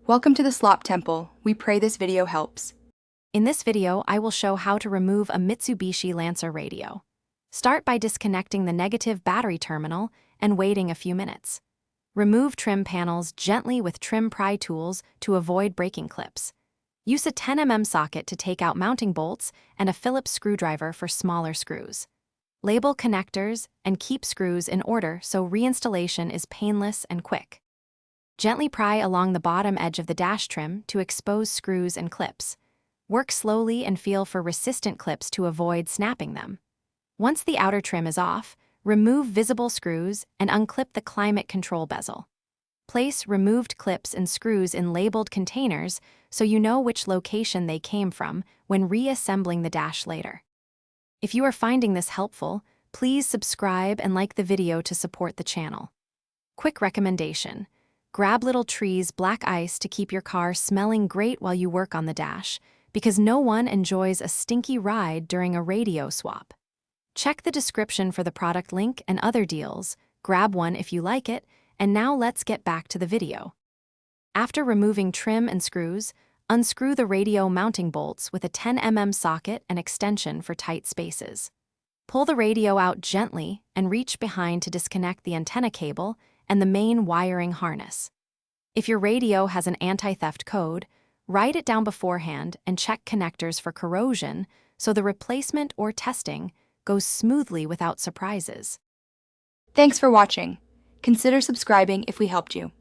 Welcome to the Slop Temple. We pray this video helps. In this video, I will show how to remove a Mitsubishi Lancer radio. Start by disconnecting the negative battery terminal and waiting a few minutes. Remove trim panels gently with trim pry tools to avoid breaking clips. Use a 10 mm socket to take out mounting bolts and a Phillips screwdriver for smaller screws. Label connectors and keep screws in order so reinstallation is painless and quick. Gently pry along the bottom edge of the dash trim to expose screws and clips. Work slowly and feel for resistant clips to avoid snapping them. Once the outer trim is off, remove visible screws and unclip the climate control bezel. Place removed clips and screws in labeled containers so you know which location they came from when reassembling the dash later. If you are finding this helpful, please subscribe and like the video to support the channel. Quick recommendation: grab Little Tree's black ice to keep your car smelling great while you work on the dash, because no one enjoys a stinky ride during a radio swap. Check the description for the product link and other deals, grab one if you like it, and now let's get back to the video. After removing trim and screws, unscrew the radio mounting bolts with a 10 mm socket and extension for tight spaces. Pull the radio out gently and reach behind to disconnect the antenna cable and the main wiring harness. If your radio has an anti-theft code, write it down beforehand and check connectors for corrosion so the replacement or testing goes smoothly without surprises. Thanks for watching. Consider subscribing if we helped you.